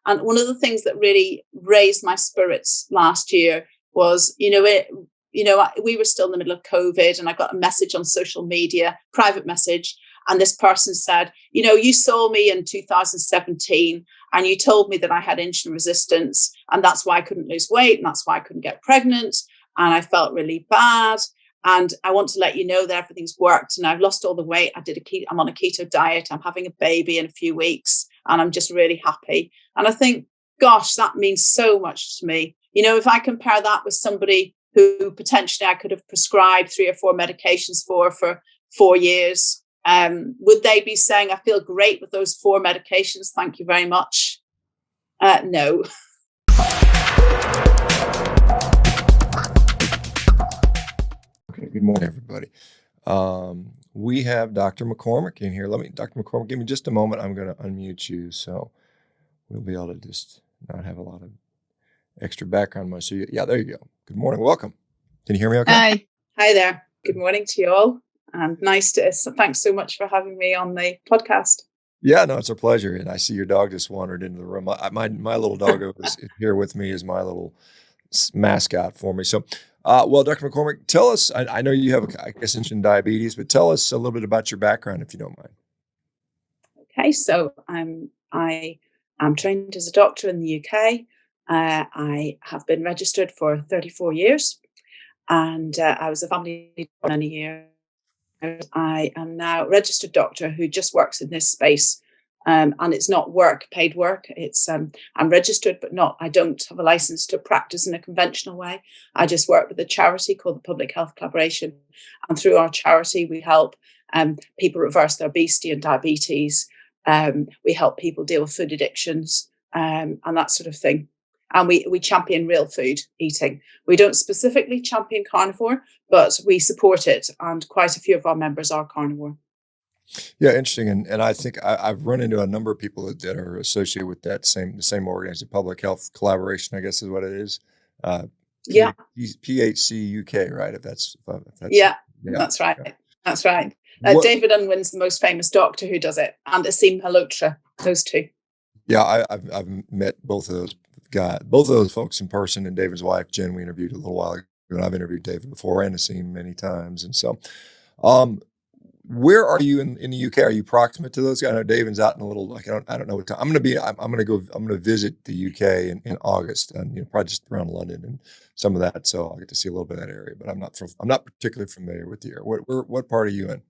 And one of the things that really raised my spirits last year was, we were still in the middle of COVID, and I got a message on social media, private message. And this person said, you saw me in 2017 and you told me that I had insulin resistance, and that's why I couldn't lose weight, and that's why I couldn't get pregnant. And I felt really bad. And I want to let you know that everything's worked and I've lost all the weight. I'm on a keto diet. I'm having a baby in a few weeks and I'm just really happy. And I think, gosh, that means so much to me. If I compare that with somebody who potentially I could have prescribed 3 or 4 medications for 4 years, would they be saying, I feel great with those 4 medications, thank you very much? No. Okay, good morning, everybody. We have Dr. McCormack in here. Dr. McCormack, give me just a moment. I'm going to unmute you so we'll be able to just not have a lot of extra background noise. So yeah, there you go. Good morning. Welcome. Can you hear me okay? Hi there. Good morning to you all. And thanks so much for having me on the podcast. Yeah, no, it's a pleasure. And I see your dog just wandered into the room. My little dog is here with me as my little mascot for me. So, well, Dr. McCormack, tell us, I know you have, I guess, insulin diabetes, but tell us a little bit about your background, if you don't mind. Okay, so I am trained as a doctor in the UK. I have been registered for 34 years, and I was a family leader for many years. I am now a registered doctor who just works in this space, and it's not paid work. It's I'm registered, but I don't have a license to practice in a conventional way. I just work with a charity called the Public Health Collaboration, and through our charity, we help people reverse their obesity and diabetes. We help people deal with food addictions and that sort of thing. And we champion real food eating. We don't specifically champion carnivore, but we support it. And quite a few of our members are carnivore. Yeah, interesting. And I think I've run into a number of people that are associated with the same organization, Public Health Collaboration, I guess is what it is. Yeah. PHC UK, right? If that's yeah, that's right. Yeah. That's right. David Unwin's the most famous doctor who does it, and Asim Malhotra, those two. Yeah, I've met both of those folks in person, and David's wife, Jen, we interviewed a little while ago, and I've interviewed David before and Asim many times. And so, where are you in the UK? Are you proximate to those guys? I know David's out in a little, I don't know what time. I'm going to visit the UK in August, and probably just around London and some of that. So I'll get to see a little bit of that area, but I'm not particularly familiar with the area. What part are you in?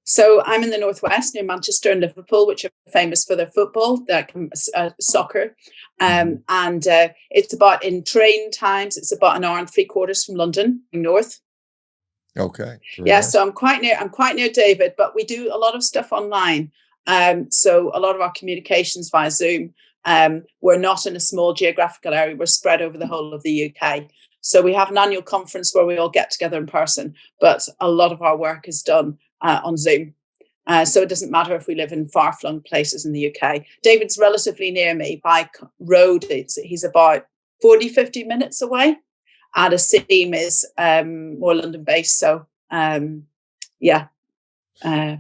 So I'm in the northwest near Manchester and Liverpool, which are famous for their football, soccer. And it's about, in train times, it's about an hour and 3/4 from London north. Okay. Yeah. Nice. So I'm quite near David, but we do a lot of stuff online. So a lot of our communications via Zoom. We're not in a small geographical area. We're spread over the whole of the UK. So we have an annual conference where we all get together in person, but a lot of our work is done on Zoom. So it doesn't matter if we live in far-flung places in the UK. David's relatively near me by road. He's about 40, 50 minutes away. And Asim is more London-based. So, he's a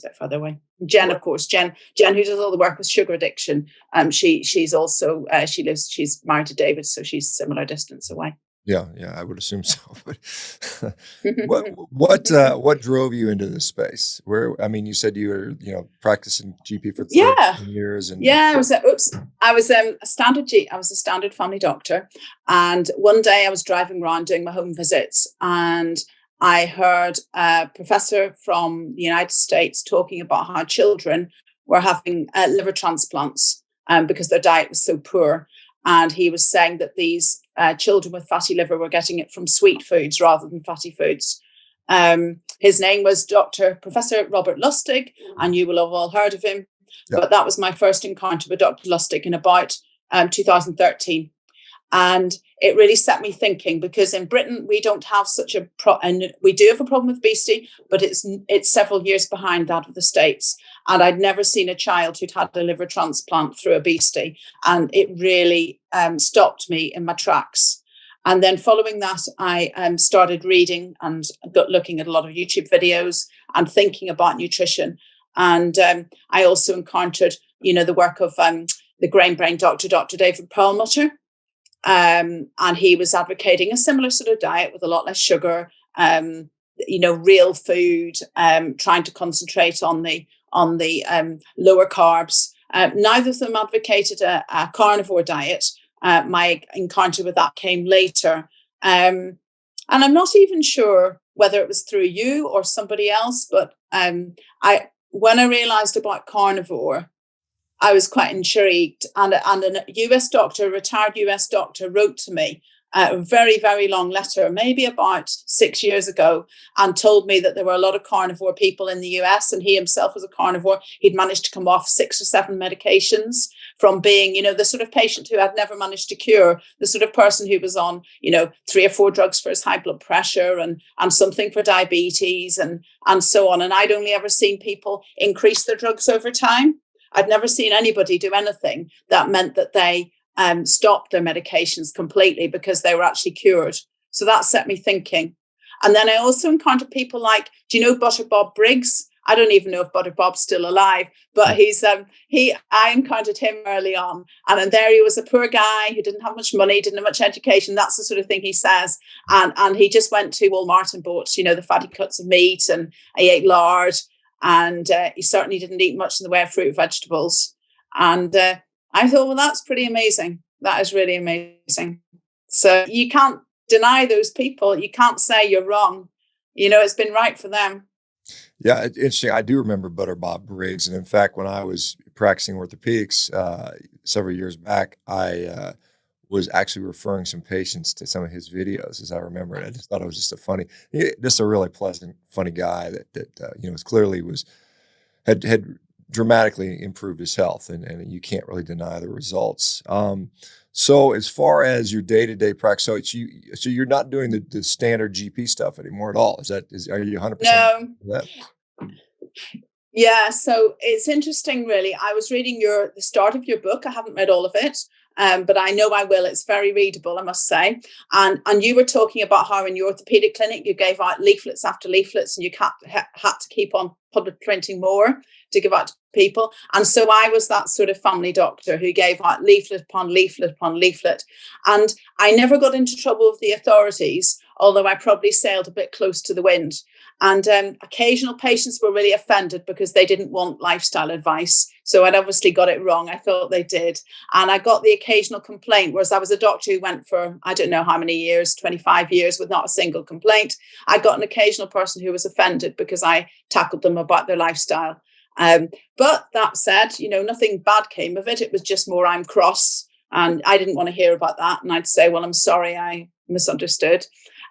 bit further away. Jen, of course, Jen, who does all the work with sugar addiction. She's also, she's married to David, so she's similar distance away. Yeah, I would assume so. But what drove you into this space? You said you were, practicing GP for 13 years, and I was a standard family doctor, and one day I was driving around doing my home visits, and I heard a professor from the United States talking about how children were having liver transplants because their diet was so poor. And he was saying that these children with fatty liver were getting it from sweet foods rather than fatty foods. His name was Professor Robert Lustig, and you will have all heard of him. Yep. But that was my first encounter with Dr. Lustig in about 2013. And it really set me thinking, because in Britain, we don't have such and we do have a problem with obesity, but it's several years behind that of the States. And I'd never seen a child who'd had a liver transplant through obesity. And it really stopped me in my tracks. And then following that, I started reading and looking at a lot of YouTube videos and thinking about nutrition. And I also encountered, the work of the Grain Brain doctor, Dr. David Perlmutter. And he was advocating a similar sort of diet with a lot less sugar, real food, trying to concentrate on the lower carbs. Neither of them advocated a carnivore diet. My encounter with that came later. And I'm not even sure whether it was through you or somebody else, but when I realized about carnivore, I was quite intrigued. And a US doctor, a retired US doctor, wrote to me a very, very long letter, maybe about 6 years ago, and told me that there were a lot of carnivore people in the US, and he himself was a carnivore. He'd managed to come off 6 or 7 medications from being, the sort of patient who had never managed to cure, the sort of person who was on, 3 or 4 drugs for his high blood pressure and something for diabetes and so on. And I'd only ever seen people increase their drugs over time. I'd never seen anybody do anything that meant that they stopped their medications completely because they were actually cured. So that set me thinking. And then I also encountered people like, do you know Butter Bob Briggs? I don't even know if Butter Bob's still alive, but I encountered him early on. And there he was, a poor guy who didn't have much money, didn't have much education. That's the sort of thing he says. And he just went to Walmart and bought, the fatty cuts of meat, and he ate lard. And he certainly didn't eat much in the way of fruit and vegetables. And I thought, well, that's pretty amazing. That is really amazing. So you can't deny those people. You can't say you're wrong. It's been right for them. Yeah, it's interesting. I do remember Butter Bob Briggs. And in fact, when I was practicing orthopedics several years back, I was actually referring some patients to some of his videos, as I remember it. I just thought it was just a really pleasant, funny guy that clearly had dramatically improved his health, and you can't really deny the results. So as far as your day-to-day practice, so you're not doing the standard GP stuff anymore at all. Are you 100%? No. That? Yeah, so it's interesting, really. I was reading the start of your book. I haven't read all of it, but I know I will. It's very readable, I must say. And you were talking about how in your orthopedic clinic you gave out leaflets after leaflets, and you had to keep on public printing more to give out to people. And so I was that sort of family doctor who gave out leaflet upon leaflet upon leaflet. And I never got into trouble with the authorities, although I probably sailed a bit close to the wind. And occasional patients were really offended because they didn't want lifestyle advice. So I'd obviously got it wrong. I thought they did. And I got the occasional complaint, whereas I was a doctor who went for, I don't know how many years, 25 years with not a single complaint. I got an occasional person who was offended because I tackled them about their lifestyle. But that said, nothing bad came of it. It was just more, I'm cross, and I didn't want to hear about that. And I'd say, well, I'm sorry, I misunderstood.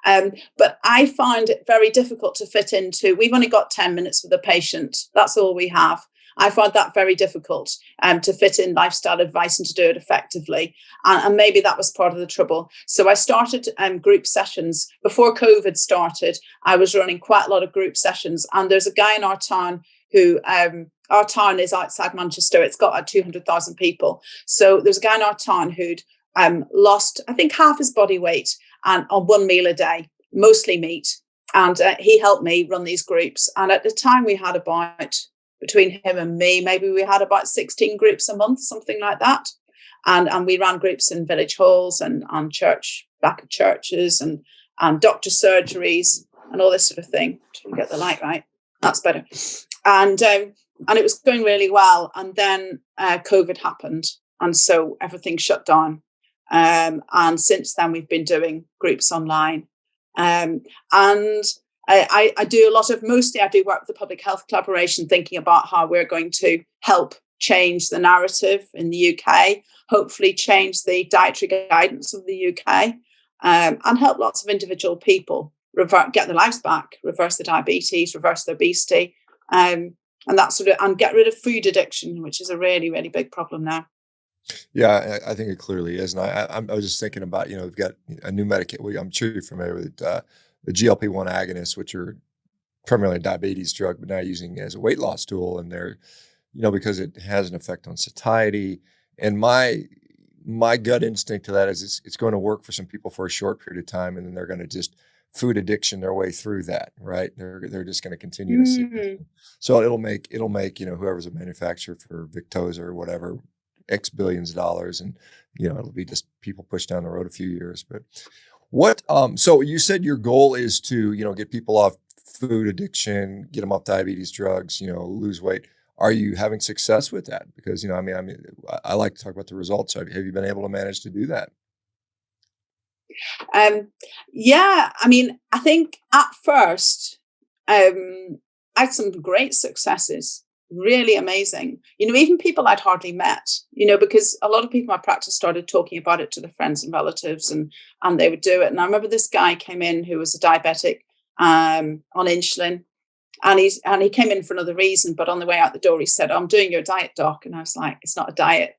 But I find it very difficult to fit into. We've only got 10 minutes with a patient. That's all we have. I find that very difficult to fit in lifestyle advice and to do it effectively. And maybe that was part of the trouble. So I started group sessions. Before COVID started, I was running quite a lot of group sessions. And there's a guy in our town who, our town is outside Manchester. It's got 200,000 people. So there's a guy in our town who'd lost, I think, half his body weight and on one meal a day, mostly meat. And he helped me run these groups. And at the time we had about, between him and me, maybe we had about 16 groups a month, something like that. And we ran groups in village halls and on back of churches and doctor surgeries and all this sort of thing. Try and get the light right. That's better. And it was going really well. And then COVID happened. And so everything shut down. And since then, we've been doing groups online. And I do a lot of, mostly I do work with the Public Health Collaboration, thinking about how we're going to help change the narrative in the UK, hopefully change the dietary guidance of the UK, and help lots of individual people get their lives back, reverse the diabetes, reverse their obesity, and that sort of, and get rid of food addiction, which is a really, really big problem now. Yeah, I think it clearly is. And I was just thinking about, we've got a new medication. Well, I'm sure you're familiar with the GLP-1 agonists, which are primarily a diabetes drug, but now using as a weight loss tool. And they're, because it has an effect on satiety. And my gut instinct to that is it's going to work for some people for a short period of time, and then they're going to just food addiction their way through that, right? They're just going to continue to see. So it'll make whoever's a manufacturer for Victoza or whatever X billions of dollars, and it'll be just people pushed down the road a few years. But what? So you said your goal is to get people off food addiction, get them off diabetes drugs, lose weight. Are you having success with that? Because I like to talk about the results. Have you been able to manage to do that? Yeah, I think at first, I had some great successes, really amazing. Even people I'd hardly met, because a lot of people in my practice started talking about it to their friends and relatives, and they would do it. And I remember this guy came in who was a diabetic on insulin. And he came in for another reason, but on the way out the door, he said, "I'm doing your diet, doc." And I was like, "It's not a diet.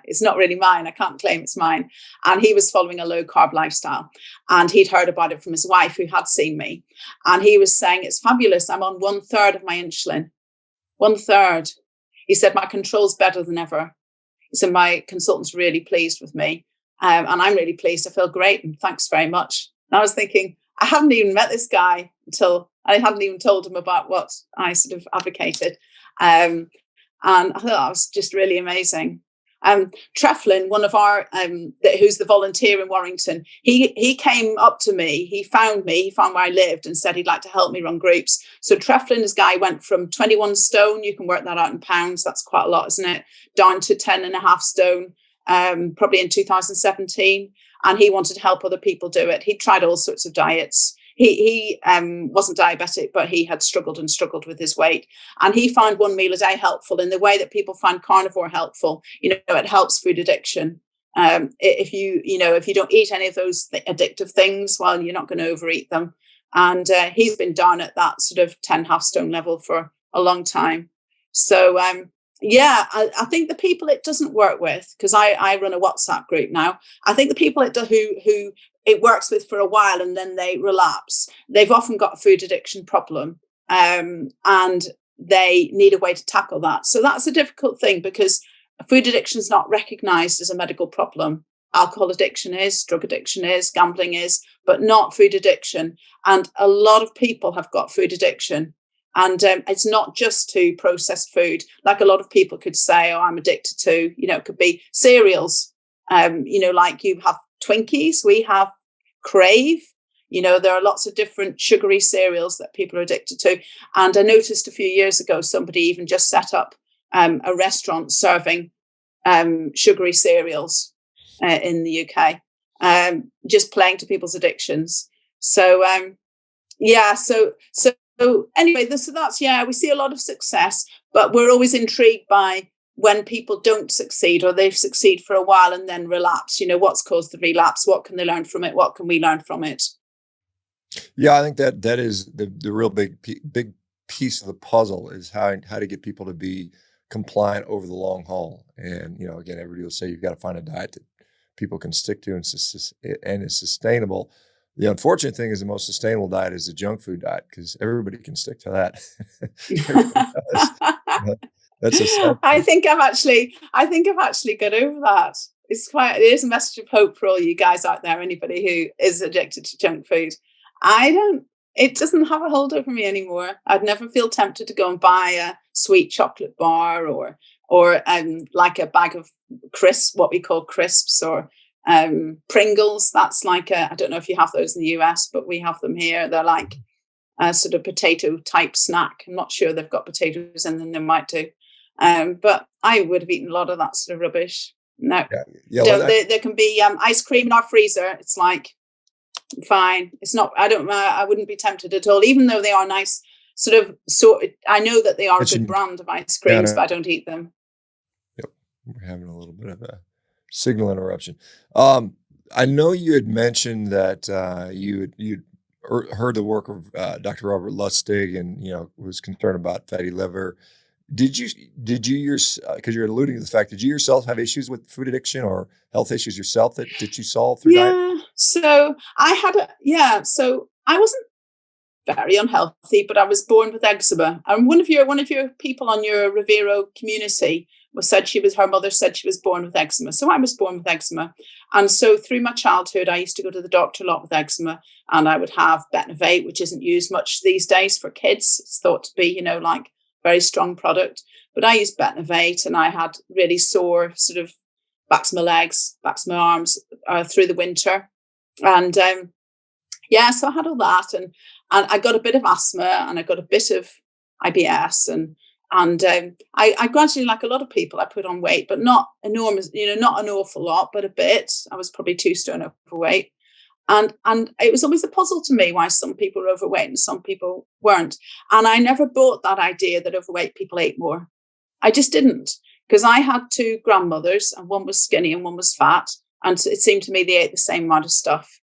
It's not really mine. I can't claim it's mine." And he was following a low carb lifestyle, and he'd heard about it from his wife who had seen me. And he was saying, "It's fabulous. I'm on 1/3 of my insulin. 1/3." He said, "My control's better than ever." He said, "My consultant's really pleased with me. And I'm really pleased. I feel great. And thanks very much." And I was thinking, I haven't even met this guy until I hadn't even told him about what I sort of advocated. And I thought that was just really amazing. Treflin, one of our, who's the volunteer in Warrington, he came up to me, he found where I lived and said he'd like to help me run groups. So Treflin, this guy went from 21 stone, you can work that out in pounds, that's quite a lot, isn't it? Down to 10.5 stone, probably in 2017. And he wanted to help other people do it. He tried all sorts of diets. He wasn't diabetic, but he had struggled with his weight. And he found 1 meal a day helpful in the way that people find carnivore helpful. It helps food addiction. If you don't eat any of those addictive things, well, you're not going to overeat them. And he's been down at that sort of 10.5 stone level for a long time. So, I think the people it doesn't work with, because I run a WhatsApp group now, I think the people who it works with for a while and then they relapse, they've often got a food addiction problem, and they need a way to tackle that. So that's a difficult thing, because food addiction is not recognized as a medical problem. Alcohol addiction is, drug addiction is, gambling is, but not food addiction. And a lot of people have got food addiction. And it's not just to processed food, like a lot of people could say, "Oh, I'm addicted to," it could be cereals. Like you have Twinkies, we have Crave. There are lots of different sugary cereals that people are addicted to. And I noticed a few years ago, somebody even just set up a restaurant serving sugary cereals in the UK, just playing to people's addictions. So, So anyway, that's we see a lot of success, but we're always intrigued by when people don't succeed, or they succeed for a while and then relapse. What's caused the relapse? What can they learn from it? What can we learn from it? Yeah, I think that is the real big piece of the puzzle, is how to get people to be compliant over the long haul. And again, everybody will say you've got to find a diet that people can stick to and is sustainable. The unfortunate thing is the most sustainable diet is the junk food diet, because everybody can stick to that. That's I think I've actually got over that. It is a message of hope for all you guys out there, anybody who is addicted to junk food. It doesn't have a hold over me anymore. I'd never feel tempted to go and buy a sweet chocolate bar or like a bag of crisps, what we call crisps, or Pringles. That's like I don't know if you have those in the US, but we have them here. They're like a sort of potato type snack. I'm not sure they've got potatoes in them. They might do. But I would have eaten a lot of that sort of rubbish. No, there can be ice cream in our freezer. It's like, fine. It's not. I wouldn't be tempted at all, even though they are nice. I know that they are a good brand of ice creams, but I don't eat them. Yep, we're having a little bit of a signal interruption. I know you had mentioned that you'd heard the work of Dr. Robert Lustig, and was concerned about fatty liver. Did you because you're alluding to the fact, did you yourself have issues with food addiction or health issues yourself that you solved through diet? So I wasn't very unhealthy, but I was born with eczema. And one of your people on your Revero community her mother said she was born with eczema. So I was born with eczema. And so through my childhood, I used to go to the doctor a lot with eczema, and I would have Betnovate, which isn't used much these days for kids. It's thought to be, like very strong product. But I used Betnovate, and I had really sore sort of backs of my legs, backs of my arms through the winter. And so I had all that, and I got a bit of asthma, and I got a bit of IBS, and I gradually, like a lot of people, I put on weight, but not enormous, not an awful lot, but a bit. I was probably 2 stone overweight. And it was always a puzzle to me why some people were overweight and some people weren't. And I never bought that idea that overweight people ate more. I just didn't, because I had 2 grandmothers, and one was skinny and one was fat. And it seemed to me they ate the same amount of stuff.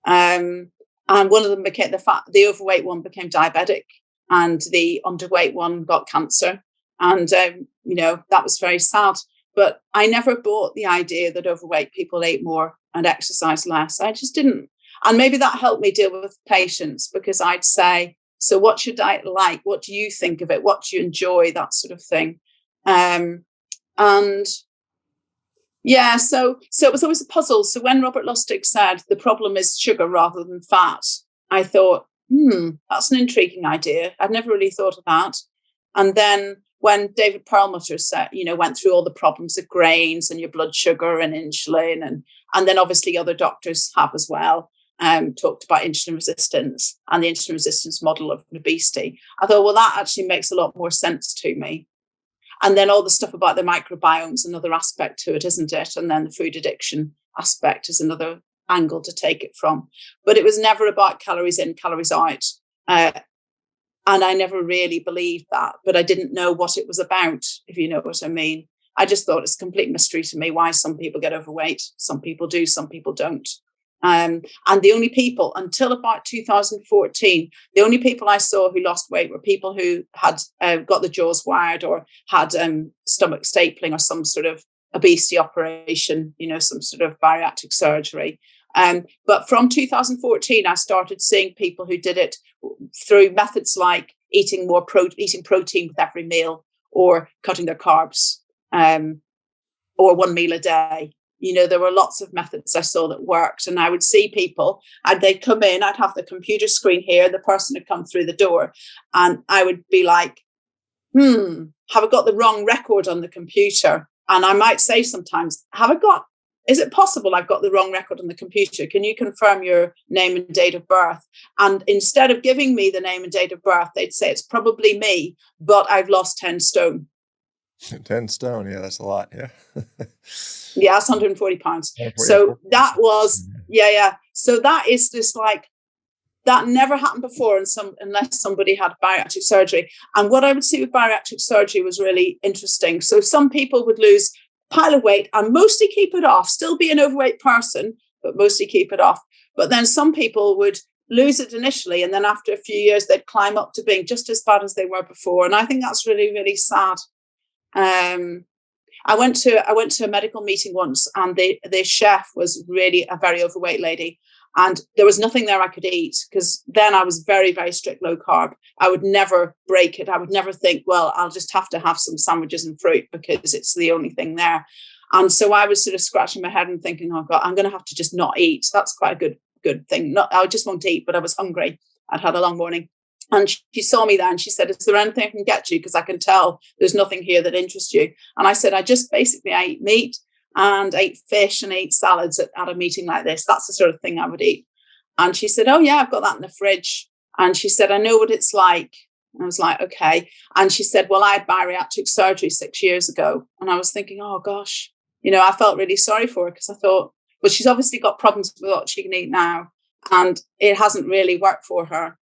And one of them became the overweight one became diabetic, and the underweight one got cancer. And, that was very sad. But I never bought the idea that overweight people ate more and exercised less. I just didn't. And maybe that helped me deal with patients, because I'd say, so what's your diet like? What do you think of it? What do you enjoy? That sort of thing. So it was always a puzzle. So when Robert Lustig said the problem is sugar rather than fat, I thought, that's an intriguing idea. I'd never really thought of that. And then when David Perlmutter said, went through all the problems of grains and your blood sugar and insulin, and then obviously other doctors have as well, talked about insulin resistance and the insulin resistance model of obesity, I thought, well, that actually makes a lot more sense to me. And then all the stuff about the microbiome is another aspect to it, isn't it? And then the food addiction aspect is another angle to take it from. But it was never about calories in, calories out. And I never really believed that, but I didn't know what it was about, if you know what I mean. I just thought it's a complete mystery to me why some people get overweight. Some people do, some people don't. And the only people, until about 2014, the only people I saw who lost weight were people who had got the jaws wired, or had stomach stapling, or some sort of obesity operation, some sort of bariatric surgery. But from 2014, I started seeing people who did it through methods like eating protein with every meal, or cutting their carbs, or 1 meal a day. There were lots of methods I saw that worked, and I would see people, and they'd come in, I'd have the computer screen here, the person had come through the door, and I would be like, have I got the wrong record on the computer? And I might say sometimes, is it possible I've got the wrong record on the computer? Can you confirm your name and date of birth? And instead of giving me the name and date of birth, they'd say it's probably me, but I've lost 10 stone. 10 stone. Yeah, that's a lot. Yeah. Yeah, that's 140 pounds. So that was, So that is just like, that never happened before, unless somebody had bariatric surgery. And what I would see with bariatric surgery was really interesting. So some people would lose a pile of weight and mostly keep it off, still be an overweight person, but mostly keep it off. But then some people would lose it initially, and then after a few years, they'd climb up to being just as bad as they were before. And I think that's really, really sad. I went to a medical meeting once, and the chef was really a very overweight lady, and there was nothing there I could eat, because then I was very, very strict low carb. I would never break it. I would never think, well, I'll just have to have some sandwiches and fruit because it's the only thing there. And so I was sort of scratching my head and thinking, oh God, I'm going to have to just not eat. That's quite a good thing. I just won't eat, but I was hungry. I'd had a long morning. And she saw me there and she said, is there anything I can get you? Because I can tell there's nothing here that interests you. And I said, I eat meat and I eat fish and I eat salads at a meeting like this. That's the sort of thing I would eat. And she said, oh yeah, I've got that in the fridge. And she said, I know what it's like. And I was like, okay. And she said, well, I had bariatric surgery 6 years ago. And I was thinking, oh gosh, I felt really sorry for her, because I thought, well, she's obviously got problems with what she can eat now, and it hasn't really worked for her.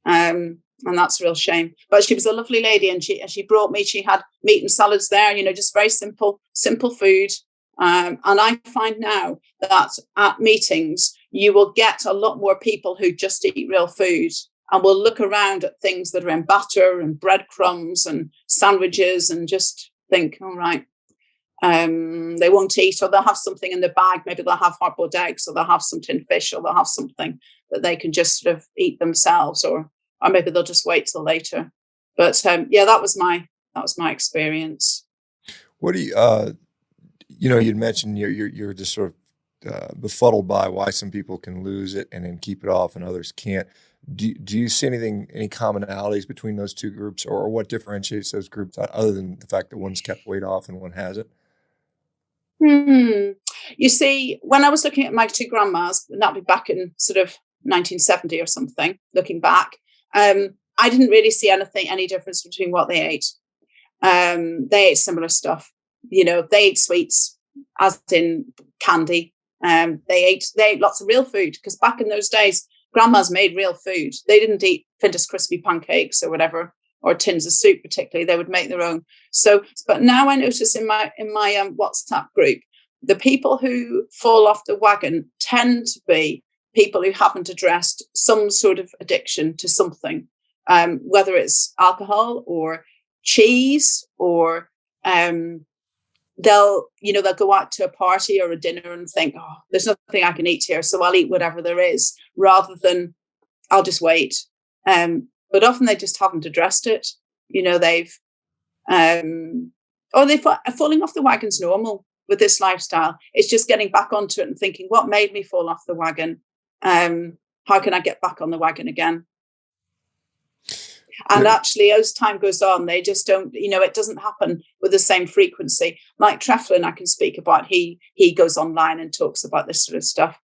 And that's a real shame. But she was a lovely lady, and she brought me, she had meat and salads there, just very simple food. And I find now that at meetings, you will get a lot more people who just eat real food and will look around at things that are in batter and breadcrumbs and sandwiches and just think, all right, they won't eat, or they'll have something in their bag. Maybe they'll have hard-boiled eggs, or they'll have some tinned fish, or they'll have something that they can just sort of eat themselves, or maybe they'll just wait till later. But that was my experience. What do you, you'd mentioned you're just sort of befuddled by why some people can lose it and then keep it off and others can't. Do you see any commonalities between those two groups, or what differentiates those groups other than the fact that one's kept weight off and one hasn't? You see, when I was looking at my two grandmas, and that'd be back in sort of 1970 or something, looking back, I didn't really see any difference between what they ate. They ate similar stuff. They ate sweets, as in candy. They ate lots of real food, because back in those days, grandmas made real food. They didn't eat Findus crispy pancakes or whatever, or tins of soup particularly. They would make their own. So, but now I notice in my WhatsApp group, the people who fall off the wagon tend to be people who haven't addressed some sort of addiction to something, whether it's alcohol or cheese, or they'll go out to a party or a dinner and think, oh, there's nothing I can eat here, so I'll eat whatever there is, rather than I'll just wait. But often they just haven't addressed it. They've falling off the wagon's normal with this lifestyle. It's just getting back onto it and thinking, what made me fall off the wagon? How can I get back on the wagon again? And actually, as time goes on, they just don't, it doesn't happen with the same frequency. Like Treflin, I can speak about, he goes online and talks about this sort of stuff.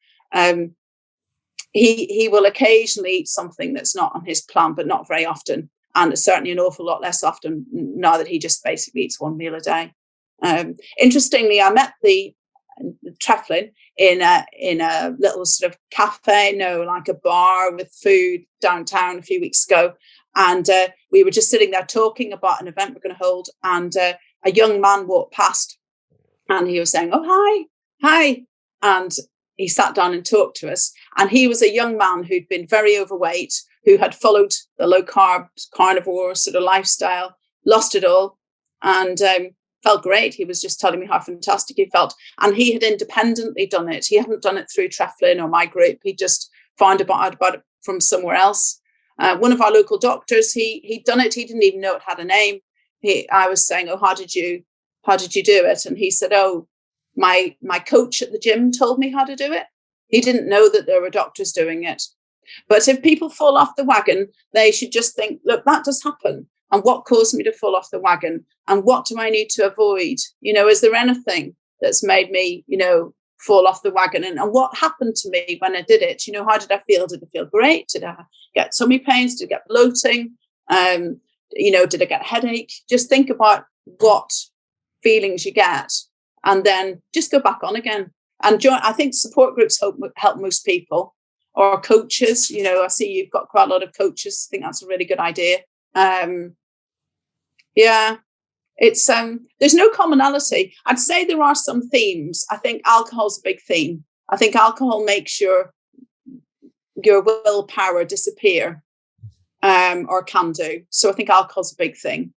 He will occasionally eat something that's not on his plan, but not very often. And certainly an awful lot less often now that he just basically eats one meal a day. Interestingly, I met the Treflin in a little sort of cafe, like a bar with food downtown a few weeks ago. And we were just sitting there talking about an event we're going to hold. And a young man walked past and he was saying, oh, hi. And he sat down and talked to us. And he was a young man who'd been very overweight, who had followed the low carb carnivore sort of lifestyle, lost it all, and felt great. He was just telling me how fantastic he felt. And he had independently done it. He hadn't done it through Treflin or my group. He just found out about it from somewhere else. One of our local doctors, he'd done it. He didn't even know it had a name. I was saying, oh, how did you do it? And he said, oh, my coach at the gym told me how to do it. He didn't know that there were doctors doing it. But if people fall off the wagon, they should just think, look, that does happen. And what caused me to fall off the wagon? And what do I need to avoid? Is there anything that's made me, fall off the wagon? And what happened to me when I did it? How did I feel? Did I feel great? Did I get tummy pains? Did I get bloating? Did I get a headache? Just think about what feelings you get and then just go back on again. And I think support groups help most people, or coaches. I see you've got quite a lot of coaches. I think that's a really good idea. It's there's no commonality. I'd say there are some themes. I think alcohol's a big theme. I think alcohol makes your willpower disappear, or can do. So I think alcohol's a big thing.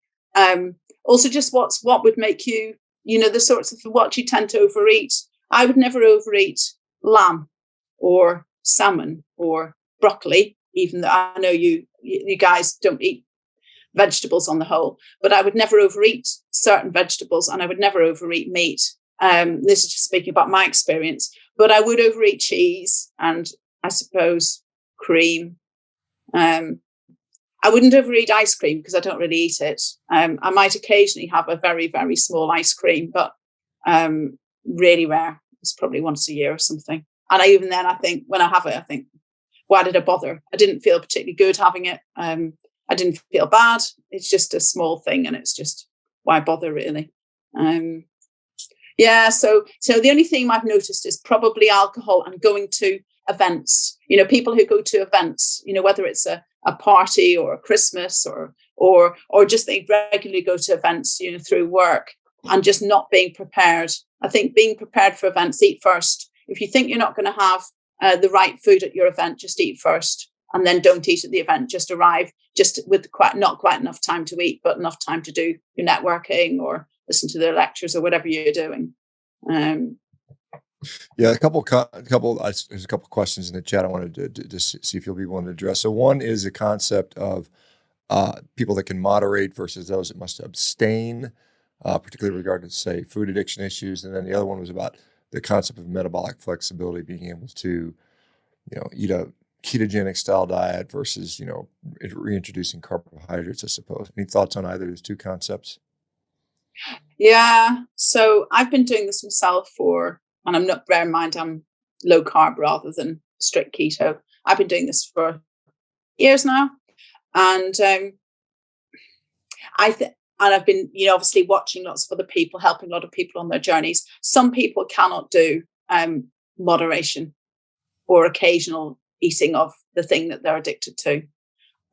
Also, just what would make you, the sorts of what you tend to overeat. I would never overeat lamb or salmon or broccoli, even though I know you guys don't eat vegetables on the whole, but I would never overeat certain vegetables, and I would never overeat meat. This is just speaking about my experience, but I would overeat cheese and I suppose cream. I wouldn't overeat ice cream because I don't really eat it. I might occasionally have a very, very small ice cream, but really rare. It's probably once a year or something. And even then, I think when I have it, I think, why did I bother? I didn't feel particularly good having it. I didn't feel bad. It's just a small thing, and it's just, why bother, really? So the only thing I've noticed is probably alcohol and going to events. People who go to events, whether it's a party or a Christmas or just they regularly go to events, through work, and just not being prepared. I think being prepared for events, eat first. If you think you're not going to have the right food at your event, just eat first. And then don't eat at the event, just arrive just with not quite enough time to eat, but enough time to do your networking or listen to their lectures or whatever you're doing. There's a couple questions in the chat I wanted to see if you'll be willing to address. So one is the concept of people that can moderate versus those that must abstain, particularly regarding, say, food addiction issues. And then the other one was about the concept of metabolic flexibility, being able to, eat a ketogenic style diet versus, reintroducing carbohydrates, I suppose. Any thoughts on either of those two concepts? Yeah. So I've been doing this myself and I'm not, bear in mind, I'm low carb rather than strict keto. I've been doing this for years now. And and I've been, obviously watching lots of other people, helping a lot of people on their journeys. Some people cannot do moderation or occasional eating of the thing that they're addicted to.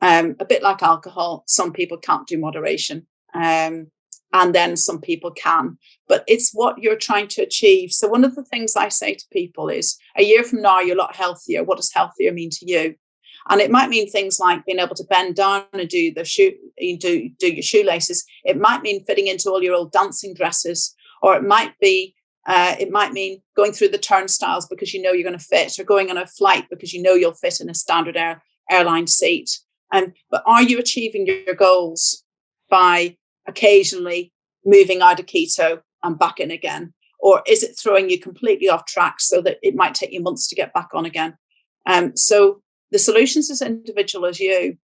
A bit like alcohol, some people can't do moderation. And then some people can, but it's what you're trying to achieve. So one of the things I say to people is, a year from now, you're a lot healthier. What does healthier mean to you? And it might mean things like being able to bend down and do your shoelaces. It might mean fitting into all your old dancing dresses, or it might mean going through the turnstiles because you're going to fit, or going on a flight because you'll fit in a standard airline seat. But are you achieving your goals by occasionally moving out of keto and back in again? Or is it throwing you completely off track so that it might take you months to get back on again? So the solution's as individual as you.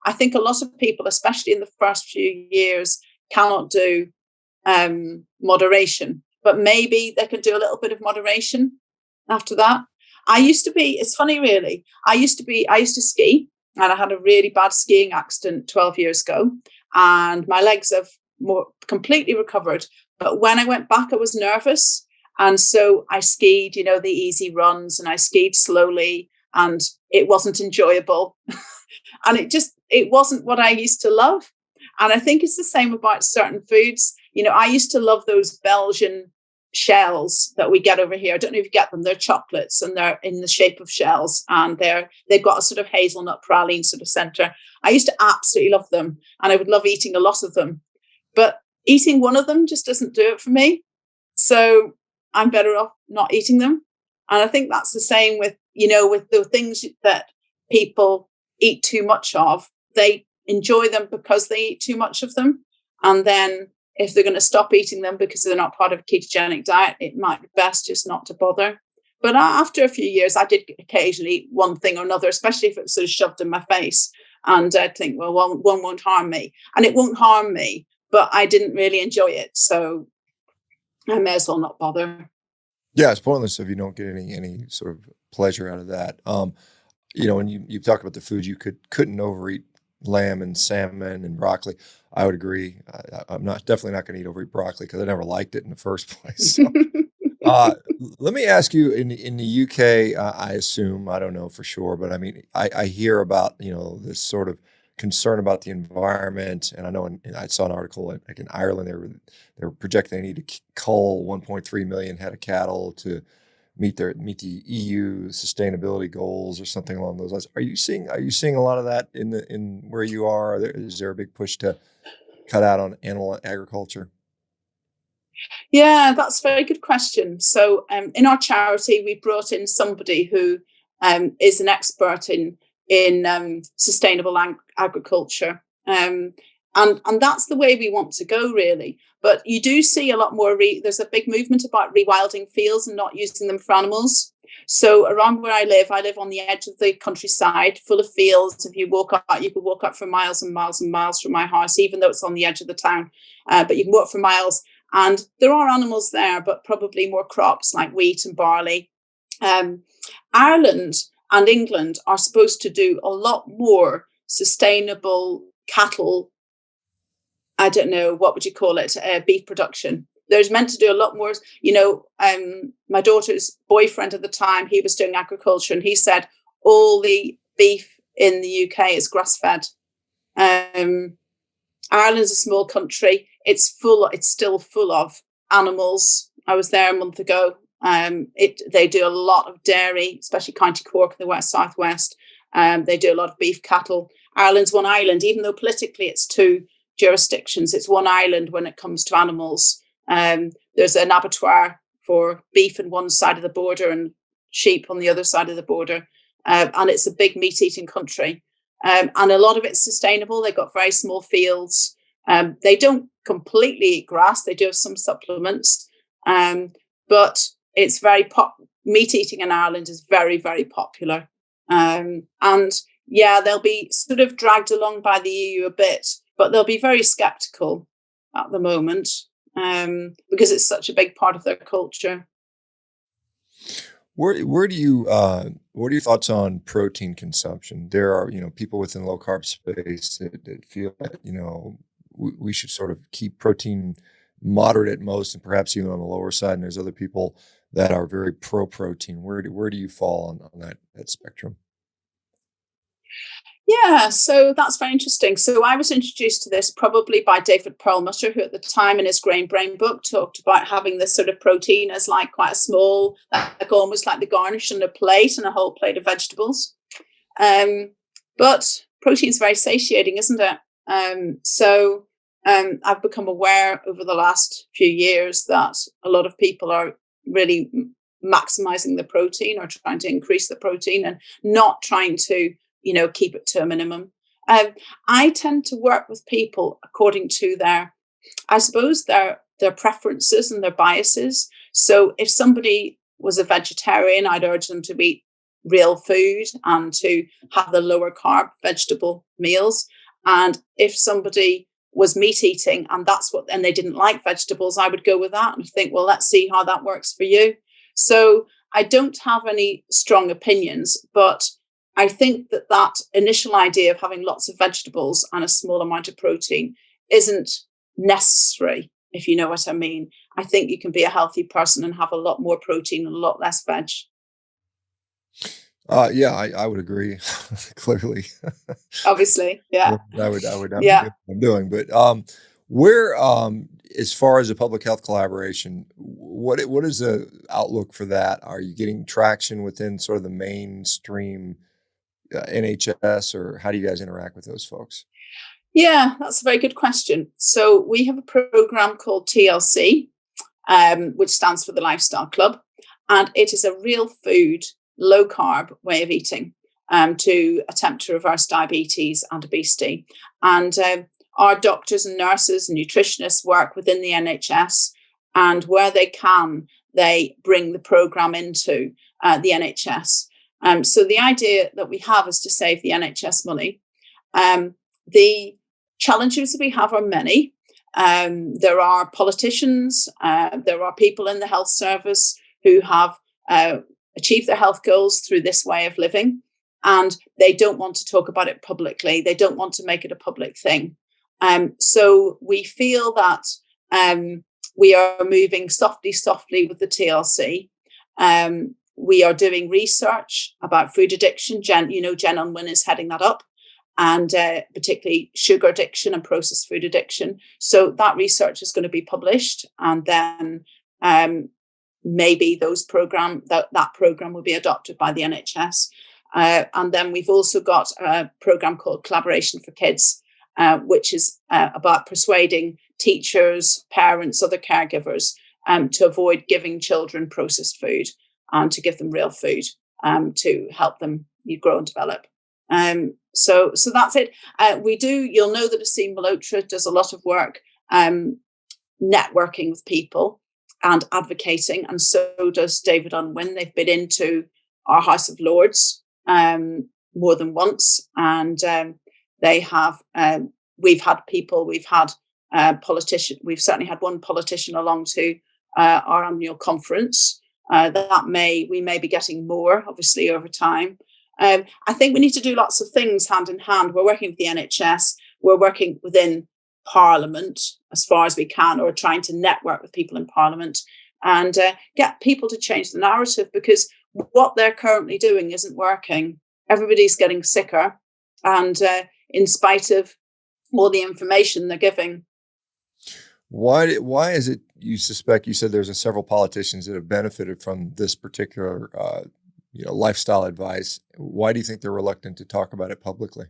I think a lot of people, especially in the first few years, cannot do moderation, but maybe they can do a little bit of moderation after that. It's funny really, I used to ski, and I had a really bad skiing accident 12 years ago, and my legs have more completely recovered. But when I went back, I was nervous. And so I skied, the easy runs, and I skied slowly, and it wasn't enjoyable. And it wasn't what I used to love. And I think it's the same about certain foods. I used to love those Belgian shells that we get over here. I don't know if you get them. They're chocolates, and they're in the shape of shells, and they've got a sort of hazelnut praline sort of center. I used to absolutely love them, and I would love eating a lot of them, but eating one of them just doesn't do it for me. So I'm better off not eating them. And I think that's the same with the things that people eat too much of. They enjoy them because they eat too much of them, and then if they're going to stop eating them because they're not part of a ketogenic diet, it might be best just not to bother. But after a few years, I did occasionally eat one thing or another, especially if it was sort of shoved in my face. And I'd think, well, one won't harm me. And it won't harm me, but I didn't really enjoy it. So I may as well not bother. Yeah, it's pointless if you don't get any sort of pleasure out of that. And you talk about the foods you couldn't overeat, lamb and salmon and broccoli. I would agree. I'm definitely not going to overeat broccoli because I never liked it in the first place. So, let me ask you, in the UK, I assume, I don't know for sure, but I mean, I hear about, this sort of concern about the environment. And I know, I saw an article like in Ireland, they were projecting they need to cull 1.3 million head of cattle to meet the EU sustainability goals or something along those lines. Are you seeing a lot of that in where you are? Is there a big push to cut out on animal agriculture? Yeah, that's a very good question. So in our charity, we brought in somebody who is an expert in sustainable agriculture. And that's the way we want to go, really. But you do see a lot more, there's a big movement about rewilding fields and not using them for animals. So around where I live on the edge of the countryside, full of fields. If you walk out, you can walk up for miles and miles and miles from my house, even though it's on the edge of the town. But you can walk for miles, and there are animals there, but probably more crops like wheat and barley. Ireland and England are supposed to do a lot more sustainable cattle, I don't know, what would you call it, beef production. There's meant to do a lot more. My daughter's boyfriend at the time, he was doing agriculture, and he said all the beef in the UK is grass-fed. Ireland's a small country. It's still full of animals. I was there a month ago. They do a lot of dairy, especially County Cork in the southwest. They do a lot of beef cattle. Ireland's one island, even though politically it's two jurisdictions. It's one island when it comes to animals. There's an abattoir for beef on one side of the border and sheep on the other side of the border. And it's a big meat-eating country. And a lot of it's sustainable. They've got very small fields. They don't completely eat grass. They do have some supplements. But it's meat eating in Ireland is very, very popular. And yeah, they'll be sort of dragged along by the EU a bit, but they'll be very skeptical at the moment because it's such a big part of their culture. Where do you what are your thoughts on protein consumption? There are, people within low carb space that feel that, we should sort of keep protein moderate at most and perhaps even on the lower side. And there's other people that are very pro protein. Where do you fall on that spectrum? Yeah, so that's very interesting. So I was introduced to this probably by David Perlmutter, who at the time in his Grain Brain book talked about having this sort of protein as like quite a small, like almost like the garnish on a plate and a whole plate of vegetables. But protein is very satiating, isn't it? I've become aware over the last few years that a lot of people are really maximizing the protein or trying to increase the protein and not trying to keep it to a minimum. I tend to work with people according to their preferences and their biases. So if somebody was a vegetarian, I'd urge them to eat real food and to have the lower carb vegetable meals. And if somebody was meat eating and they didn't like vegetables, I would go with that and think, well, let's see how that works for you. So I don't have any strong opinions, but I think that initial idea of having lots of vegetables and a small amount of protein isn't necessary, if you know what I mean. I think you can be a healthy person and have a lot more protein and a lot less veg. Yeah, I would agree. Clearly. Obviously, yeah. I would yeah. I'm doing, but where as far as a public health collaboration, what is the outlook for that? Are you getting traction within sort of the mainstream NHS, or how do you guys interact with those folks? Yeah, that's a very good question. So we have a program called TLC, which stands for the Lifestyle Club, and it is a real food, low carb way of eating to attempt to reverse diabetes and obesity. And our doctors and nurses and nutritionists work within the NHS, and where they can, they bring the program into the NHS. So the idea that we have is to save the NHS money. The challenges we have are many. There are politicians, there are people in the health service who have achieved their health goals through this way of living, and they don't want to talk about it publicly. They don't want to make it a public thing. So we feel that we are moving softly with the TLC. We are doing research about food addiction. Jen Unwin is heading that up, and particularly sugar addiction and processed food addiction. So that research is going to be published, and then maybe that program will be adopted by the NHS. And then we've also got a program called Collaboration for Kids, which is about persuading teachers, parents, other caregivers to avoid giving children processed food and to give them real food to help them grow and develop. So that's it. You'll know that Asim Malhotra does a lot of work networking with people and advocating, and so does David Unwin. They've been into our House of Lords more than once, and they have. We've had politicians. We've certainly had one politician along to our annual conference. We may be getting more, obviously, over time. I think we need to do lots of things hand in hand. We're working with the NHS. We're working within Parliament as far as we can, or trying to network with people in Parliament and get people to change the narrative, because what they're currently doing isn't working. Everybody's getting sicker, and in spite of all the information they're giving. Why is it, you suspect, you said there's several politicians that have benefited from this particular lifestyle advice? Why do you think they're reluctant to talk about it publicly?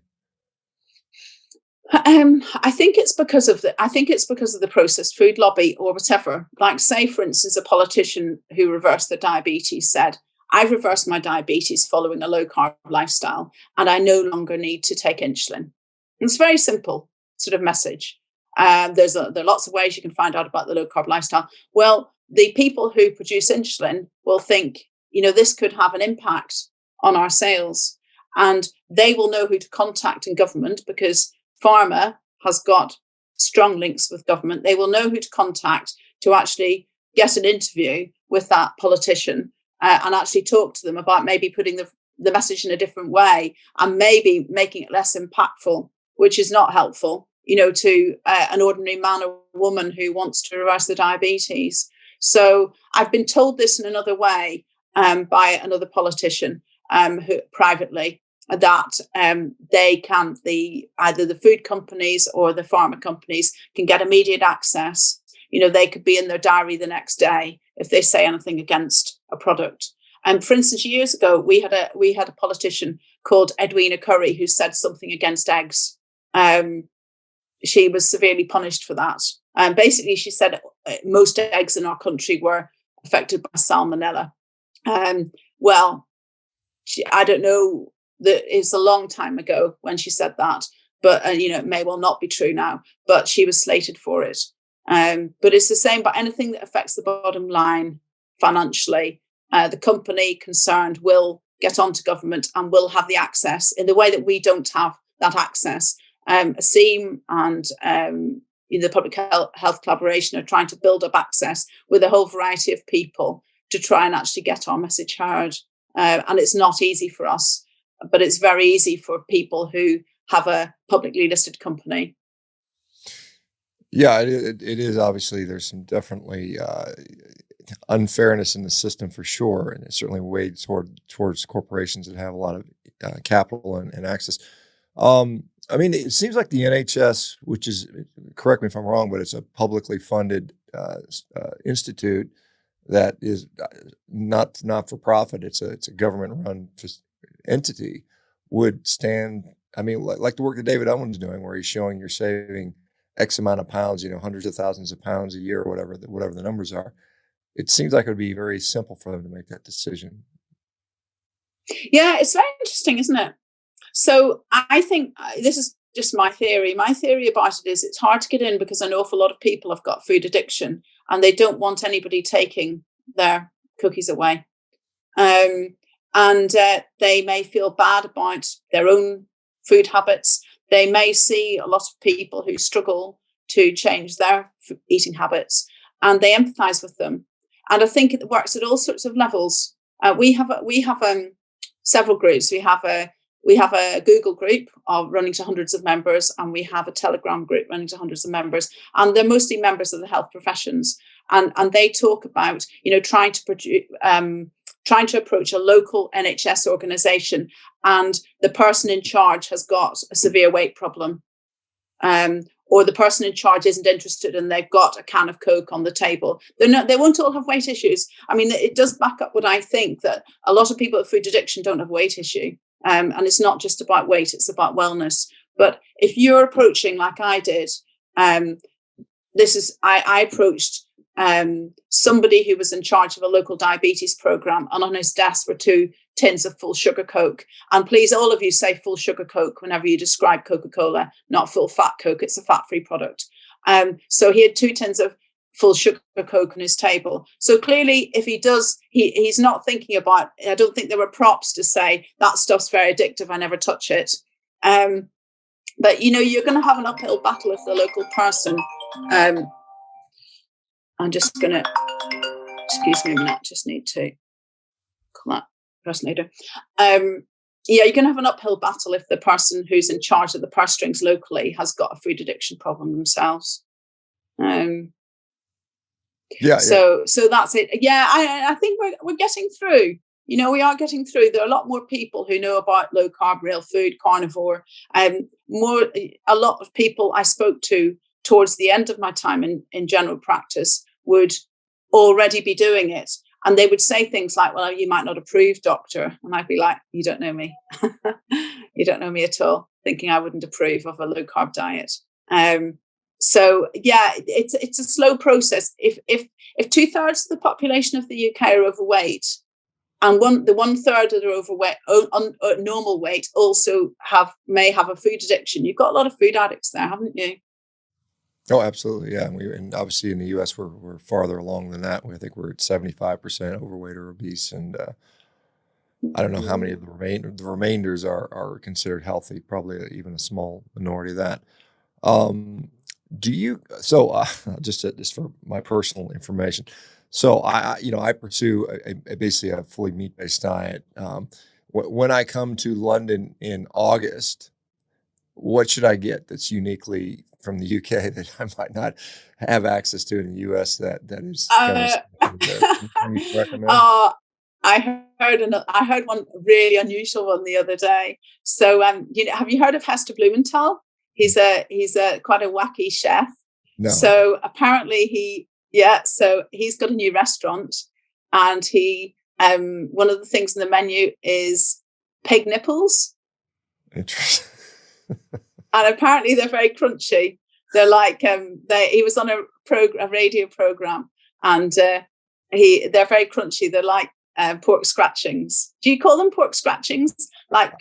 I think it's because of the processed food lobby, or whatever. Like, say, for instance, a politician who reversed their diabetes said, "I've reversed my diabetes following a low carb lifestyle, and I no longer need to take insulin." It's a very simple sort of message. There are lots of ways you can find out about the low carb lifestyle. Well, the people who produce insulin will think, this could have an impact on our sales. And they will know who to contact in government, because pharma has got strong links with government. They will know who to contact to actually get an interview with that politician and actually talk to them about maybe putting the message in a different way and maybe making it less impactful, which is not helpful, to an ordinary man or woman who wants to reverse the diabetes. So I've been told this in another way by another politician who privately, that either the food companies or the pharma companies can get immediate access. They could be in their diary the next day if they say anything against a product. And for instance, years ago, we had a politician called Edwina Curry who said something against eggs. She was severely punished for that. And basically, she said most eggs in our country were affected by salmonella. I don't know. It's a long time ago when she said that, but it may well not be true now. But she was slated for it. But it's the same. But anything that affects the bottom line financially, the company concerned will get onto government and will have the access in the way that we don't have that access. ASEEM and the Public Health Collaboration are trying to build up access with a whole variety of people to try and actually get our message heard. And it's not easy for us, but it's very easy for people who have a publicly listed company. Yeah, it is. Obviously, there's some definitely unfairness in the system for sure, and it certainly weighed towards corporations that have a lot of capital and access. It seems like the NHS, which is, correct me if I'm wrong, but it's a publicly funded institute that is not for profit. It's a government run entity. Would stand. Like the work that David Owen's doing, where he's showing you're saving X amount of pounds, hundreds of thousands of pounds a year, or whatever the numbers are. It seems like it would be very simple for them to make that decision. Yeah, it's very interesting, isn't it? So I think this is just my theory. My theory about it is it's hard to get in because an awful lot of people have got food addiction and they don't want anybody taking their cookies away. And they may feel bad about their own food habits. They may see a lot of people who struggle to change their eating habits, and they empathize with them. And I think it works at all sorts of levels. We have several groups. We have a Google group running to hundreds of members, and we have a Telegram group running to hundreds of members. And they're mostly members of the health professions. And they talk about, trying to approach a local NHS organisation, and the person in charge has got a severe weight problem, or the person in charge isn't interested and they've got a can of Coke on the table. They won't all have weight issues. It does back up what I think, that a lot of people with food addiction don't have a weight issue. And it's not just about weight, it's about wellness. But if you're approaching like I did, I approached somebody who was in charge of a local diabetes program, and on his desk were 2 tins of full sugar Coke. And please, all of you, say full sugar Coke whenever you describe Coca-Cola, not full fat Coke. It's a fat-free product. So he had 2 tins of full sugar Coke on his table. So clearly, if he does, he's not thinking about, I don't think there were props to say that stuff's very addictive, I never touch it. But you're going to have an uphill battle if the local person, I'm just going to, excuse me a minute, just need to call that person later. You're going to have an uphill battle if the person who's in charge of the purse strings locally has got a food addiction problem themselves. So that's it. Yeah, I think we're getting through. We are getting through. There are a lot more people who know about low carb, real food, carnivore. A lot of people I spoke to towards the end of my time in general practice would already be doing it. And they would say things like, well, you might not approve, doctor. And I'd be like, you don't know me. You don't know me at all, thinking I wouldn't approve of a low carb diet. So yeah, it's a slow process. If 2/3 of the population of the UK are overweight, and the 1/3 that are overweight, normal weight, also may have a food addiction, you've got a lot of food addicts there, haven't you? Oh, absolutely. Yeah. And obviously in the US, we're farther along than that. I think we're at 75% overweight or obese. And I don't know how many of the remainders are considered healthy, probably even a small minority of that. Um, do you, so just for my personal information. So I pursue basically a fully meat-based diet. When I come to London in August, what should I get that's uniquely from the UK that I might not have access to in the US that is kind of Uh, there? Anything you recommend? uh, I heard one really unusual one the other day. So, have you heard of Hester Blumenthal? He's a quite a wacky chef. No. So apparently so he's got a new restaurant, and one of the things in the menu is pig nipples, Interesting. and apparently they're very crunchy. They're like he was on a radio program, and they're very crunchy. They're like pork scratchings. Do you call them pork scratchings? Like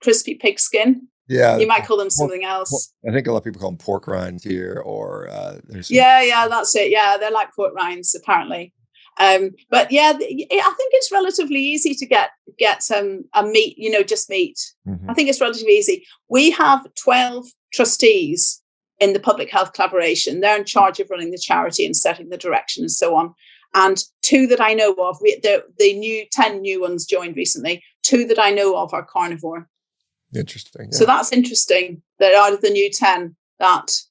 crispy pig skin? Yeah, You might call them pork, something else. I think a lot of people call them pork rinds here, or there's some. Yeah, that's it. Yeah, they're like pork rinds apparently. But yeah, I think it's relatively easy to get a meat, just meat. Mhm. I think it's relatively easy. We have 12 trustees in the Public Health Collaboration. They're in charge of running the charity and setting the direction and so on. And two that I know of, the 10 new ones joined recently. Two that I know of are carnivore. Interesting. So Yeah. that's interesting that out of the new 10, that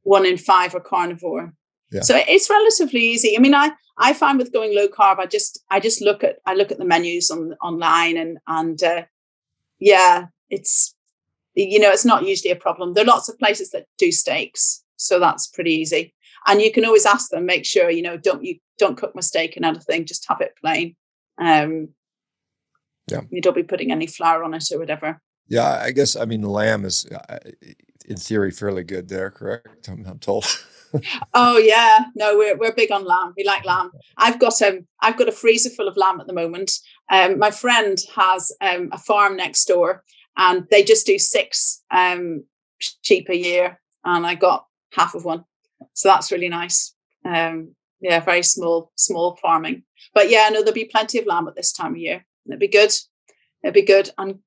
1 in 5 are carnivore. Yeah. So it's relatively easy. I mean, I find with going low carb, I just look at the menus online and it's it's not usually a problem. There are lots of places that do steaks, so that's pretty easy. And you can always ask them, make sure don't cook my steak and anything, just have it plain. You don't be putting any flour on it or whatever. Yeah, I guess, I mean, the lamb is, in theory, fairly good there, correct? I'm told. Oh yeah, no, we're big on lamb. We like lamb. I've got a freezer full of lamb at the moment. My friend has a farm next door, and they just do 6 sheep a year, and I got half of one, so that's really nice. Very small farming, but yeah, no, there'll be plenty of lamb at this time of year. It'd be good. And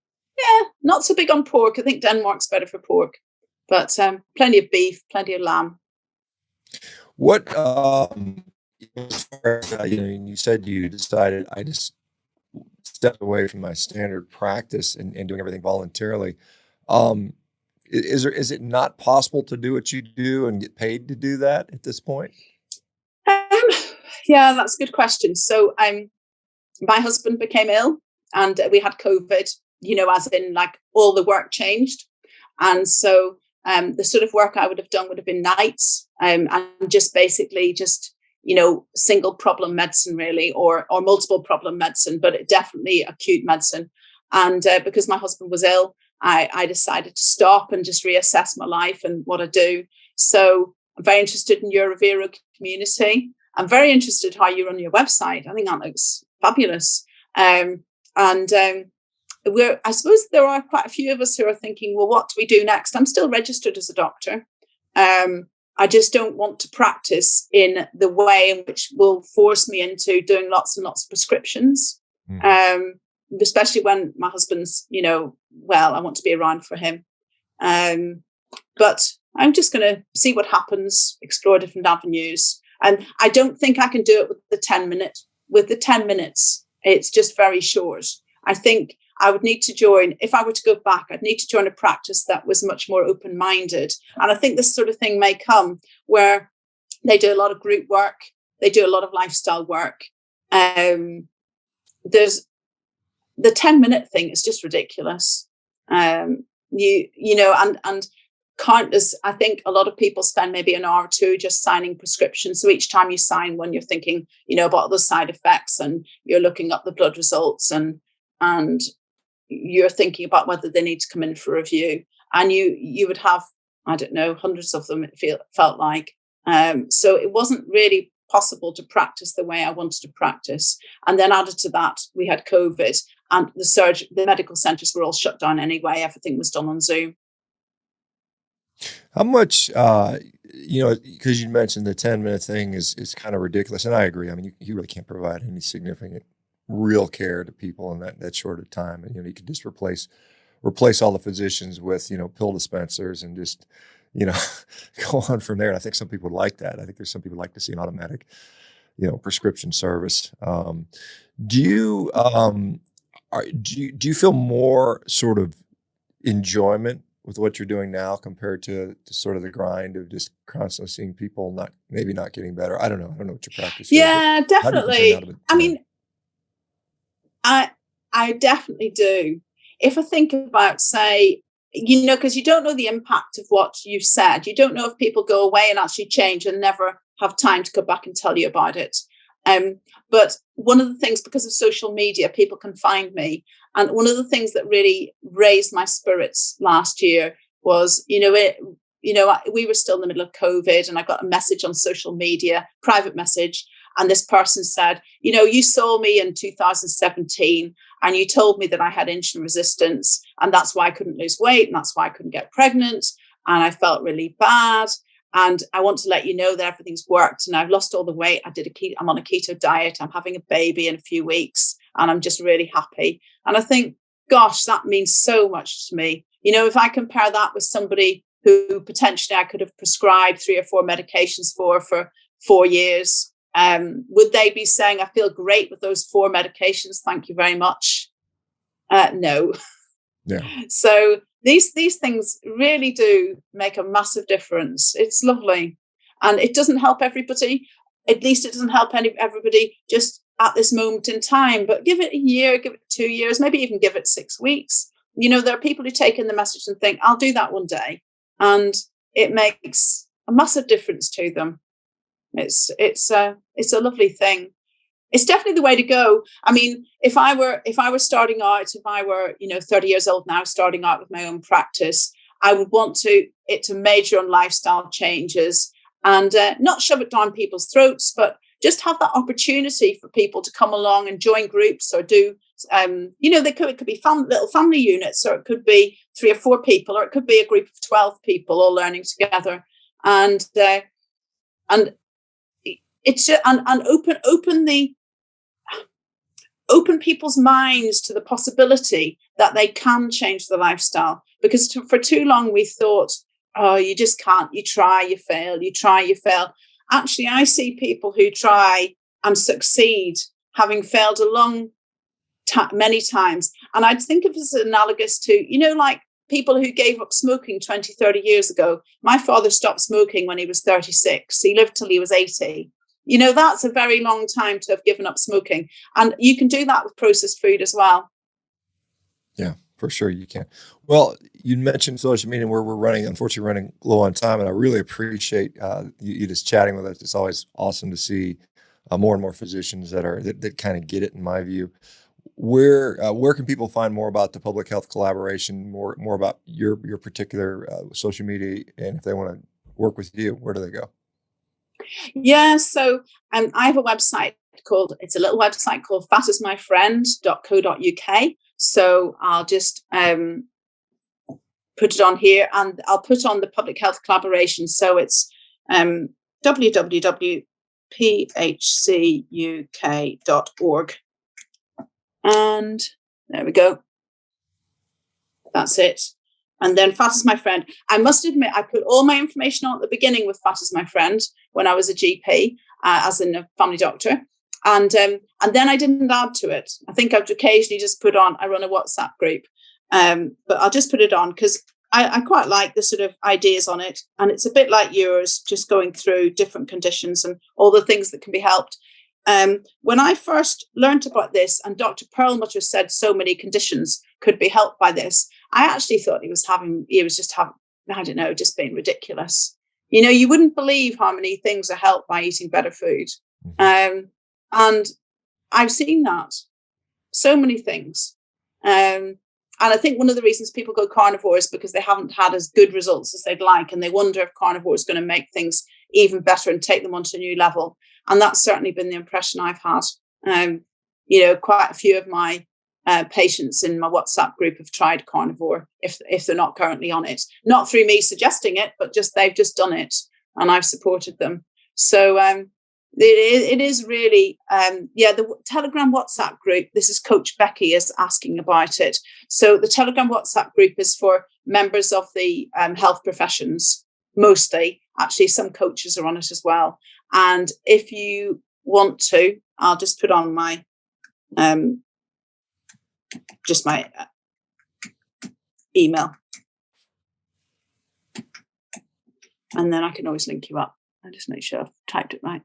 not so big on pork. I think Denmark's better for pork, but plenty of beef, plenty of lamb. What, as far as, you said you decided I just stepped away from my standard practice and doing everything voluntarily. Is it not possible to do what you do and get paid to do that at this point? Yeah, that's a good question. So my husband became ill, and we had COVID, as in like all the work changed. And so the sort of work I would have done would have been nights, and just basically single problem medicine really, or multiple problem medicine, but it definitely acute medicine. And because my husband was ill, I decided to stop and just reassess my life and what I do. So I'm very interested in your Revero community. I'm very interested how you run your website. I think that looks fabulous. I suppose there are quite a few of us who are thinking, well, what do we do next? I'm still registered as a doctor. I just don't want to practice in the way in which will force me into doing lots and lots of prescriptions. Especially when my husband's, I want to be around for him. But I'm just going to see what happens, explore different avenues. And I don't think I can do it with the 10 minutes. With the 10 minutes, it's just very short. I think I would need to join, if I were to go back, I'd need to join a practice that was much more open-minded. And I think this sort of thing may come where they do a lot of group work, they do a lot of lifestyle work. There's the 10-minute thing is just ridiculous. And countless, I think a lot of people spend maybe an hour or two just signing prescriptions. So each time you sign one, you're thinking, about the side effects, and you're looking up the blood results, and you're thinking about whether they need to come in for review. And you would have, I don't know, hundreds of them, it felt like. So it wasn't really possible to practice the way I wanted to practice. And then added to that, we had COVID, and the medical centres were all shut down anyway. Everything was done on Zoom. How much, because you mentioned the 10-minute thing is kind of ridiculous, and I agree. I mean, you really can't provide any significant real care to people in that short of time. And, you could just replace all the physicians with, pill dispensers and just, you know, go on from there. And I think some people like that. I think there's some people like to see an automatic, prescription service. Do you, do you feel more sort of enjoyment with what you're doing now compared to sort of the grind of just constantly seeing people maybe not getting better? I don't know. I don't know what your practice is. Yeah, How do you compare now definitely. to I mean, I definitely do. If I think about, say, because you don't know the impact of what you've said. You don't know if people go away and actually change and never have time to go back and tell you about it. But one of the things, because of social media, people can find me. And one of the things that really raised my spirits last year was, we were still in the middle of COVID, and I got a message on social media, private message. And this person said, you saw me in 2017 and you told me that I had insulin resistance, and that's why I couldn't lose weight, and that's why I couldn't get pregnant. And I felt really bad. And I want to let you know that everything's worked and I've lost all the weight. I'm on a keto diet. I'm having a baby in a few weeks and I'm just really happy. And I think, gosh, that means so much to me. If I compare that with somebody who potentially I could have prescribed 3 or 4 medications for 4 years, would they be saying, I feel great with those 4 medications, thank you very much? No. Yeah. So these things really do make a massive difference. It's lovely. And it doesn't help everybody. At least it doesn't help everybody just at this moment in time. But give it a year, give it 2 years, maybe even give it 6 weeks. There are people who take in the message and think, I'll do that one day. And it makes a massive difference to them. It's a lovely thing. It's definitely the way to go. I mean, if I were starting out, if I were 30 years old now, starting out with my own practice, I would want it to major on lifestyle changes and not shove it down people's throats, but just have that opportunity for people to come along and join groups or do. It could be little family units, or it could be 3 or 4 people, or it could be a group of 12 people all learning together, and it's just, and open people's minds to the possibility that they can change the lifestyle. Because for too long we thought, oh, you just can't. You try, you fail. You try, you fail. Actually, I see people who try and succeed, having failed many times. And I'd think of it as analogous to, like people who gave up smoking 20, 30 years ago. My father stopped smoking when he was 36. He lived till he was 80. That's a very long time to have given up smoking. And you can do that with processed food as well. Yeah, for sure you can. Well, you mentioned social media where we're unfortunately running low on time. And I really appreciate you just chatting with us. It's always awesome to see more and more physicians that kind of get it, in my view. Where can people find more about the public health collaboration, more about your particular social media, and if they want to work with you, where do they go? Yeah, so I have a website it's a little website called fatismyfriend.co.uk. So I'll just put it on here, and I'll put on the public health collaboration. So it's www.phcuk.org. And there we go. That's it. And then Fat is my friend. I must admit, I put all my information on at the beginning with Fat is my friend when I was a GP, as in a family doctor. And then I didn't add to it. I think I've occasionally just put on, I run a WhatsApp group, but I'll just put it on because I quite like the sort of ideas on it. And it's a bit like yours, just going through different conditions and all the things that can be helped. When I first learned about this, and Dr. Perlmutter said so many conditions could be helped by this, I actually thought he was just being ridiculous. You wouldn't believe how many things are helped by eating better food. And I've seen that. So many things. And I think one of the reasons people go carnivore is because they haven't had as good results as they'd like. And they wonder if carnivore is going to make things even better and take them onto a new level. And that's certainly been the impression I've had. Quite a few of my patients in my WhatsApp group have tried carnivore if they're not currently on it. Not through me suggesting it, but they've just done it, and I've supported them. So it is really, the Telegram WhatsApp group, this is Coach Becky is asking about it. So the Telegram WhatsApp group is for members of the health professions, mostly. Actually, some coaches are on it as well. And if you want to, I'll just put on my, email. And then I can always link you up. I'll just make sure I've typed it right.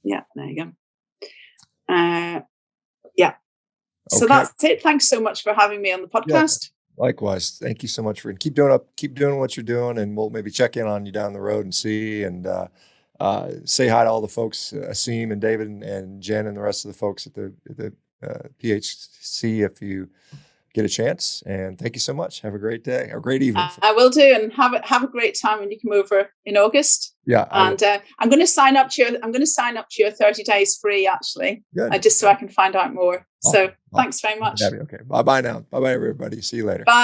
Yeah, there you go. Yeah. So that's it. Thanks so much for having me on the podcast. Yeah, likewise. Thank you so much for keep doing what you're doing, and we'll maybe check in on you down the road and see, and say hi to all the folks, Asim and David and Jen and the rest of the folks at the PHC if you get a chance. And thank you so much. Have a great day or great evening. I will do, and have a great time when you come over in August. Yeah, and I'm going to sign up to your 30 days free, actually. Good. Just so I can find out more. Awesome. So thanks very much. Okay. Bye now. Bye everybody. See you later. Bye.